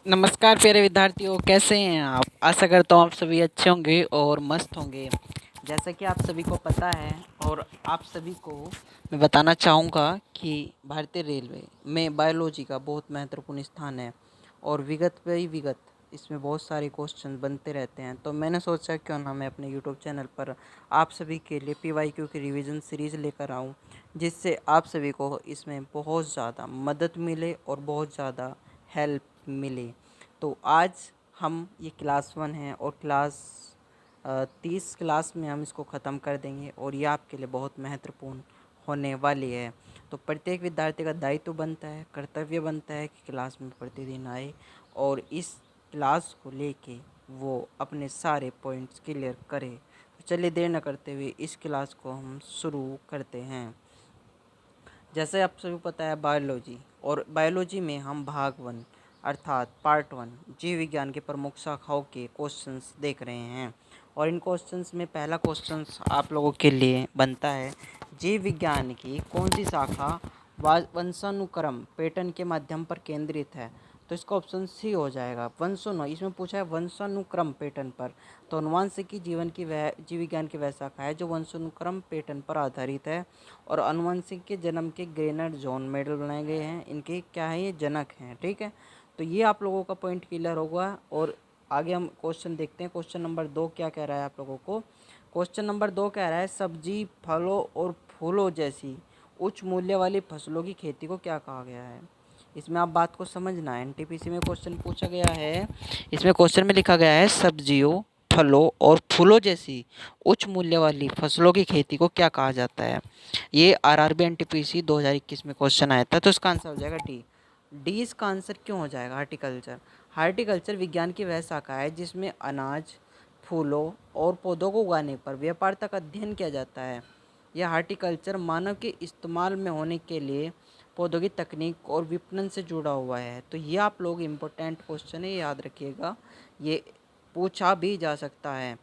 नमस्कार प्यारे विद्यार्थियों, कैसे हैं आप। आशा करता हूँ आप सभी अच्छे होंगे और मस्त होंगे। जैसा कि आप सभी को पता है और आप सभी को मैं बताना चाहूँगा कि भारतीय रेलवे में बायोलॉजी का बहुत महत्वपूर्ण स्थान है और विगत पे ही विगत इसमें बहुत सारे क्वेश्चन बनते रहते हैं। तो मैंने सोचा क्यों ना मैं अपने यूट्यूब चैनल पर आप सभी के लिए PYQ की रिवीजन सीरीज़ लेकर आऊँ, जिससे आप सभी को इसमें बहुत ज़्यादा मदद मिले और बहुत ज़्यादा हेल्प मिले। तो आज हम ये क्लास 1 है और क्लास 30 क्लास में हम इसको ख़त्म कर देंगे और ये आपके लिए बहुत महत्वपूर्ण होने वाली है। तो प्रत्येक विद्यार्थी का दायित्व बनता है, कर्तव्य बनता है कि क्लास में प्रतिदिन आए और इस क्लास को लेके वो अपने सारे पॉइंट्स क्लियर करे। तो चलिए देर न करते हुए इस क्लास को हम शुरू करते हैं। जैसे आप सभी पता है बायोलॉजी, और बायोलॉजी में हम भाग 1 अर्थात पार्ट 1 जीव विज्ञान के प्रमुख शाखाओं के क्वेश्चंस देख रहे हैं। और इन क्वेश्चंस में पहला क्वेश्चंस आप लोगों के लिए बनता है, जीव विज्ञान की कौन सी शाखा वंशानुक्रम पैटर्न के माध्यम पर केंद्रित है। तो इसका ऑप्शन सी हो जाएगा वंशानु। इसमें पूछा है वंशानुक्रम पैटर्न पर, तो अनुवांशिकी जीव विज्ञान की वह शाखा है जो वंशानुक्रम पैटर्न पर आधारित है। और अनुवांशिक के जन्म के ग्रेनर जॉन मेडल बनाए गए हैं, इनके क्या है, ये जनक हैं। ठीक है, तो ये आप लोगों का पॉइंट क्लियर होगा। और आगे हम क्वेश्चन देखते हैं। क्वेश्चन नंबर 2 क्या कह रहा है आप लोगों को। क्वेश्चन नंबर 2 कह रहा है, सब्जी फलों और फूलों जैसी उच्च मूल्य वाली फसलों की खेती को क्या कहा गया है। इसमें आप बात को समझना है, NTPC में क्वेश्चन पूछा गया है। इसमें क्वेश्चन में लिखा गया है, सब्जियों फलों और फूलों जैसी उच्च मूल्य वाली फसलों की खेती को क्या कहा जाता है। ये RRB NTPC 2021 में क्वेश्चन आया था। तो इसका आंसर हो जाएगा डी। डी इसका आंसर क्यों हो जाएगा, हार्टिकल्चर। हार्टिकल्चर विज्ञान की वह शाखा है जिसमें अनाज, फूलों और पौधों को उगाने पर व्यापारता का अध्ययन किया जाता है। यह हार्टिकल्चर मानव के इस्तेमाल में होने के लिए पौधों की तकनीक और विपणन से जुड़ा हुआ है। तो ये आप लोग इम्पोर्टेंट क्वेश्चन है, याद रखिएगा, ये पूछा भी जा सकता है।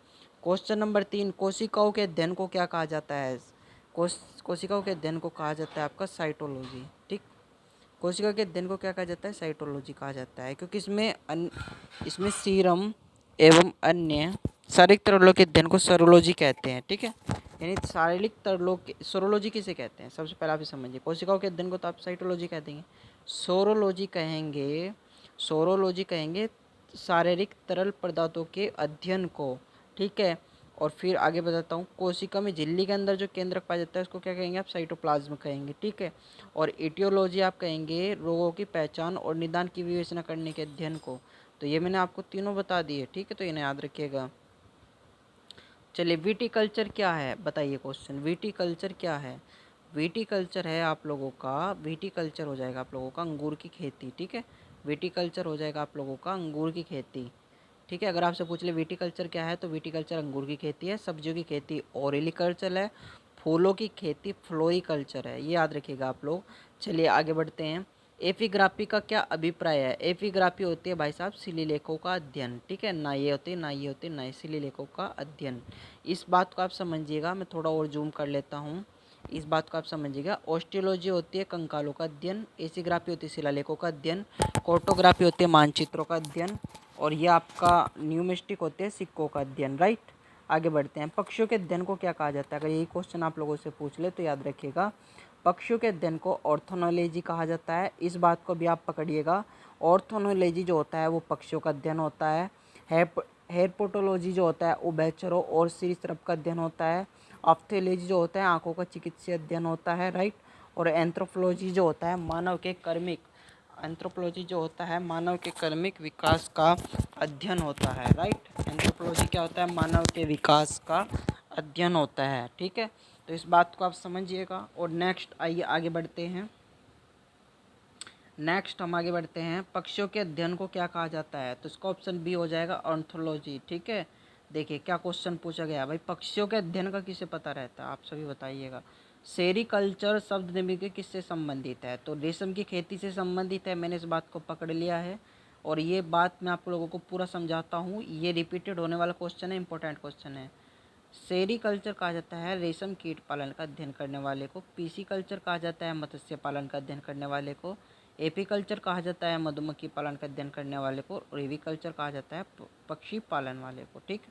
क्वेश्चन नंबर 3, कोशिकाओं के अध्ययन को क्या कहा जाता है। कोशिकाओं के अध्ययन को कहा जाता है आपका साइटोलॉजी। ठीक, कोशिका के अध्ययन को क्या कहा जाता है, साइटोलॉजी कहा जाता है, क्योंकि इसमें सीरम एवं अन्य शारीरिक तरलों के अध्ययन को सेरोलॉजी कहते हैं। ठीक है, यानी शारीरिक तरलों के सेरोलॉजी किसे कहते हैं, सबसे पहले आप समझिए। कोशिकाओं के अध्ययन को तो आप साइटोलॉजी कहते हैं, सोरोलॉजी कहेंगे। सोरोलॉजी कहेंगे शारीरिक तरल पदार्थों के अध्ययन को। ठीक है, और फिर आगे बताता हूँ, कोशिका में झिल्ली के अंदर जो केंद्रक पाया जाता है उसको क्या कहेंगे आप, साइटोप्लाज्म कहेंगे। ठीक है, और एटियोलॉजी आप कहेंगे रोगों की पहचान और निदान की विवेचना करने के अध्ययन को। तो ये मैंने आपको तीनों बता दिए। ठीक है, तो इन्हें याद रखिएगा। चलिए, विटीकल्चर क्या है बताइए। क्वेश्चन, विटीकल्चर क्या है। विटीकल्चर है आप लोगों का, विटीकल्चर हो जाएगा आप लोगों का अंगूर की खेती। ठीक है, विटीकल्चर हो जाएगा आप लोगों का अंगूर की खेती। ठीक है, अगर आपसे पूछ ले विटीकल्चर क्या है, तो विटीकल्चर अंगूर की खेती है, सब्जियों की खेती ओरिलिकल्चर है, फूलों की खेती फ्लोरिकल्चर है। ये याद रखिएगा आप लोग। चलिए आगे बढ़ते हैं। एपिग्राफी का क्या अभिप्राय है। एपिग्राफी होती है भाई साहब शिलालेखों का अध्ययन। ठीक है, ना ये होती है ना ये होती है, ना ये शिलालेखों का अध्ययन। इस बात को आप समझिएगा, मैं थोड़ा और जूम कर लेता हूँ। इस बात को आप समझिएगा। ऑस्टियोलॉजी होती है कंकालों का अध्ययन, एसिग्राफी होती है शिलालेखों का अध्ययन, कार्टोग्राफी होती है मानचित्रों का अध्ययन, और ये आपका न्यूमिस्टिक होते हैं सिक्कों का अध्ययन। राइट, आगे बढ़ते हैं। पक्षियों के अध्ययन को क्या कहा जाता है। अगर यही क्वेश्चन आप लोगों से पूछ ले तो याद रखिएगा, पक्षियों के अध्ययन को ऑर्थोनोलॉजी कहा जाता है। इस बात को भी आप पकड़िएगा। ऑर्थोनोलॉजी जो होता है वो पक्षियों का अध्ययन होता है। हेरपोटोलॉजी जो होता है वो उभयचरों और सरीसृप का अध्ययन होता है। ऑप्थेलॉजी जो होता है आंखों का चिकित्सीय अध्ययन होता है। राइट, और एंथ्रोपोलॉजी जो होता है मानव के कर्मिक, एंथ्रोपोलॉजी जो होता है मानव के कर्मिक विकास का अध्ययन होता है। राइट, एंथ्रोपोलॉजी क्या होता है, मानव के विकास का अध्ययन होता है। ठीक है, तो इस बात को आप समझिएगा। और नेक्स्ट आइए आगे बढ़ते हैं। नेक्स्ट हम आगे बढ़ते हैं, पक्षियों के अध्ययन को क्या कहा जाता है। तो इसका ऑप्शन बी हो जाएगा ऑर्थोलॉजी। ठीक है, देखिए क्या क्वेश्चन पूछा गया भाई, पक्षियों के अध्ययन का किसे पता रहता है, आप सभी बताइएगा। सेरिकल्चर शब्द निम्न के किससे संबंधित है। तो रेशम की खेती से संबंधित है, मैंने इस बात को पकड़ लिया है। और ये बात मैं आप लोगों को पूरा समझाता हूँ, ये रिपीटेड होने वाला क्वेश्चन है, इंपॉर्टेंट क्वेश्चन है। सेरीकल्चर कहा जाता है रेशम कीट पालन का अध्ययन करने वाले को। पीसी कल्चर कहा जाता है मत्स्य पालन का अध्ययन करने वाले को। एपीकल्चर कहा जाता है मधुमक्खी पालन का अध्ययन करने वाले को, और एवीकल्चर कहा जाता है पक्षी पालन वाले को। ठीक,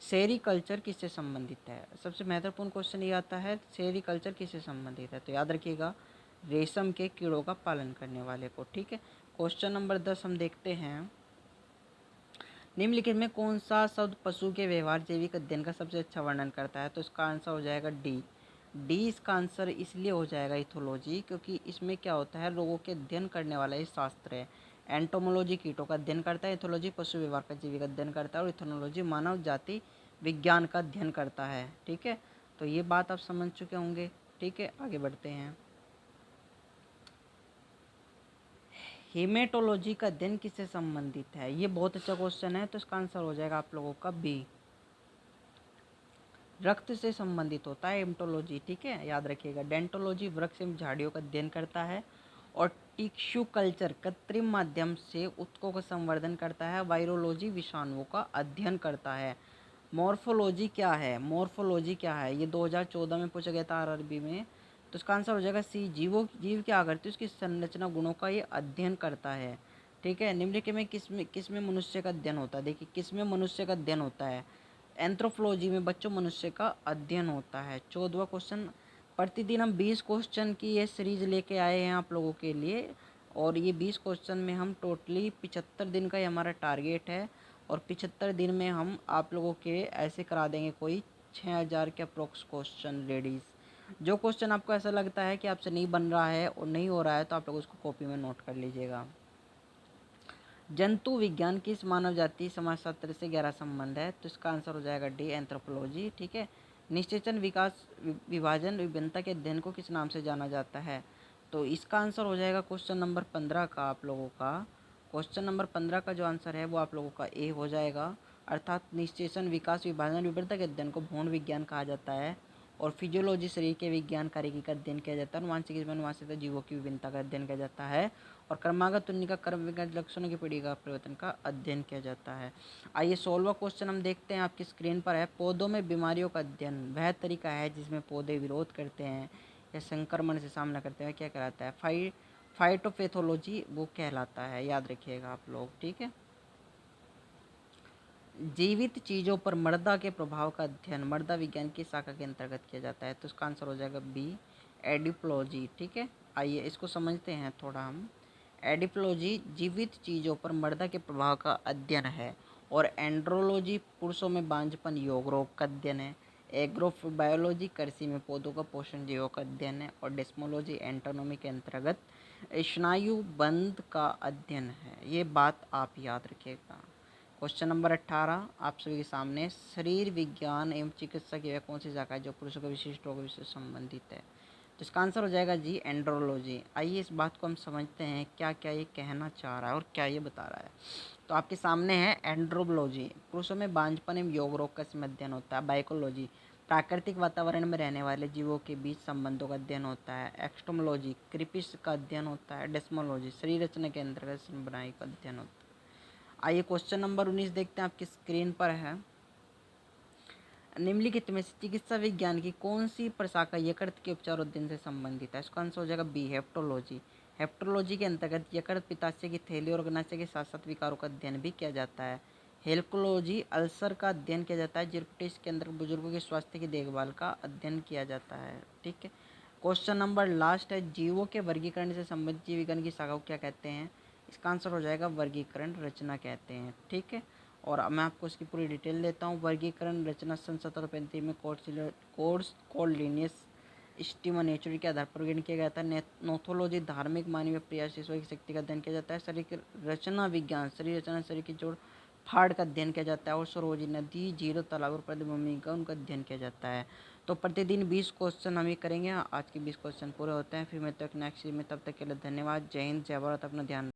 सेरीकल्चर किससे संबंधित है? सबसे महत्वपूर्ण क्वेश्चन ये आता है, सेरीकल्चर किससे संबंधित है? तो याद रखिएगा, रेशम के कीड़ों का पालन करने वाले को। ठीक है, क्वेश्चन नंबर 10 हम देखते हैं, निम्नलिखित में कौन सा शब्द पशु के व्यवहार जैविक अध्ययन का सबसे अच्छा वर्णन करता है? तो इसका आंसर हो जाएगा डी। इसका आंसर इसलिए हो जाएगा इथोलॉजी, क्योंकि इसमें क्या होता है, लोगों के अध्ययन करने वाला ये शास्त्र है। एंटोमोलॉजी कीटों का अध्ययन करता है, इथोलॉजी पशु व्यवहार का जैविक अध्ययन करता है, और इथोनोलॉजी मानव जाति विज्ञान का अध्ययन करता है। ठीक है, तो ये बात आप समझ चुके होंगे। ठीक है, आगे बढ़ते हैं। हेमेटोलॉजी का अध्ययन किससे संबंधित है? ये बहुत अच्छा क्वेश्चन है, तो इसका आंसर हो जाएगा आप लोगों का बी, रक्त से संबंधित होता है हेमेटोलॉजी। ठीक है, याद रखिएगा। डेंटोलॉजी वृक्ष एवं झाड़ियों का अध्ययन करता है, और टिश्यू कल्चर कृत्रिम माध्यम से ऊतकों का संवर्धन करता है। वायरोलॉजी विषाणुओं का अध्ययन करता है। मॉर्फोलॉजी क्या है? मॉर्फोलॉजी क्या है? ये 2014 में पूछा गया था आरआरबी में, तो इसका आंसर हो जाएगा सी, जीव की आकृति उसकी संरचना गुणों का ये अध्ययन करता है। ठीक है, निम्नलिखित में किसमें मनुष्य का अध्ययन होता है? देखिए, किसमें मनुष्य का अध्ययन होता है? एंथ्रोपोलॉजी में बच्चों मनुष्य का अध्ययन होता है। 14वां क्वेश्चन, प्रतिदिन हम 20 क्वेश्चन की ये सीरीज लेके आए हैं आप लोगों के लिए, और ये 20 क्वेश्चन में हम टोटली 75 दिन का ही हमारा टारगेट है, और 75 दिन में हम आप लोगों के ऐसे करा देंगे कोई 6000 के अप्रोक्स क्वेश्चन लेडीज़। जो क्वेश्चन आपको ऐसा लगता है कि आपसे नहीं बन रहा है और नहीं हो रहा है, तो आप लोग उसको कॉपी में नोट कर लीजिएगा। जंतु विज्ञान किस मानव जाति समाजशास्त्र से गहरा संबंध है? तो इसका आंसर हो जाएगा डी, एंथ्रोपोलॉजी। ठीक है, निषेचन विकास विभाजन विभिन्नता के अध्ययन को किस नाम से जाना जाता है? तो इसका आंसर हो जाएगा क्वेश्चन नंबर 15 का आप लोगों का। क्वेश्चन नंबर 15 का जो आंसर है वो आप लोगों का ए हो जाएगा, अर्थात निषेचन विकास विभाजन विभिन्नता के अध्ययन को भ्रूण विज्ञान कहा जाता है, और फिजियोलॉजी शरीर के विज्ञान कार्य का अध्ययन किया जाता है, अनुवांशिक अनुवांशिक जीवों की विभिन्नता का अध्ययन किया जाता है, और क्रमागत उन्हीं कर्म विज्ञान लक्षणों की पीढ़ी का परिवर्तन का अध्ययन किया जाता है। आइए 16वां क्वेश्चन हम देखते हैं, आपकी स्क्रीन पर है, पौधों में बीमारियों का अध्ययन वह तरीका है जिसमें पौधे विरोध करते हैं या संक्रमण से सामना करते हैं, क्या कहलाता है? फाइटोपैथोलॉजी वो कहलाता है, याद रखिएगा आप लोग। ठीक है, जीवित चीज़ों पर मृदा के प्रभाव का अध्ययन मृदा विज्ञान की शाखा के अंतर्गत किया जाता है, तो इसका आंसर हो जाएगा बी, एडिपोलॉजी। ठीक है, आइए इसको समझते हैं थोड़ा हम। एडिपोलॉजी जीवित चीज़ों पर मृदा के प्रभाव का अध्ययन है, और एंड्रोलॉजी पुरुषों में बांझपन योग रोग का अध्ययन है। एग्रोबायोलॉजी कृषि में पौधों का पोषण जीवों का अध्ययन है, और डेस्मोलॉजी एंटोनॉमी के अंतर्गत स्नायु बंध का अध्ययन है। ये बात आप याद रखिएगा। क्वेश्चन नंबर 18 आप सभी के सामने, शरीर विज्ञान एवं चिकित्सा की वह कौन सी शाखा है जो पुरुषों के विशिष्ट रोगों से संबंधित है? तो इसका आंसर हो जाएगा जी, एंड्रोलॉजी। आइए इस बात को हम समझते हैं क्या क्या ये कहना चाह रहा है और क्या ये बता रहा है। तो आपके सामने है एंड्रोलॉजी, पुरुषों में बांझपन एवं योग रोग का इसमें अध्ययन होता है। बाइकोलॉजी, प्राकृतिक वातावरण में रहने वाले जीवों के बीच संबंधों का अध्ययन होता है। एक्सटोमोलॉजी, क्रिपिस का अध्ययन होता है। डेस्मोलॉजी, शरीर रचना के अंतर्गत बनाई का अध्ययन होता है। आइए क्वेश्चन नंबर 19 देखते हैं, आपकी स्क्रीन पर है, निम्नलिखित में से चिकित्सा विज्ञान की कौन सी प्रशाखा यकृत के उपचार अध्ययन से संबंधित है? इसका आंसर हो जाएगा बी, हेप्टोलॉजी। हेप्टोलॉजी के अंतर्गत यकृत पित्ताशय की थैली और अग्नाशय के साथ साथ विकारों का अध्ययन भी किया जाता है। हेल्कोलॉजी अल्सर का अध्ययन किया जाता है। जिर्पटिस के अंदर बुजुर्गों के स्वास्थ्य की देखभाल का अध्ययन किया जाता है। ठीक है, क्वेश्चन नंबर लास्ट है, जीवों के वर्गीकरण से संबंधित जीव विज्ञान की शाखा को क्या कहते हैं? इसका आंसर हो जाएगा वर्गीकरण रचना कहते हैं। ठीक है, और अब मैं आपको इसकी पूरी डिटेल देता हूँ। वर्गीकरण रचना सन 1735 में कोर्स कोल्डिनियस स्टीमा नेचुरी के आधार पर वर्गीकरण किया गया था। नोथोलॉजी धार्मिक मानवीय प्रयास ईश्वर की शक्ति का अध्ययन किया जाता है। शरीर की रचना विज्ञान शरीर रचना शरीर की जोड़ फाड़ का अध्ययन किया जाता है। और सरोजी नदी झीलों तालाब और प्रतिभूमि का उनका अध्ययन किया जाता है। तो प्रतिदिन 20 क्वेश्चन हम ये करेंगे। आज के 20 क्वेश्चन पूरे होते हैं, फिर मैं तक नेक्स्ट में, तब तक के लिए धन्यवाद। जय हिंद, जय भारत, अपना ध्यान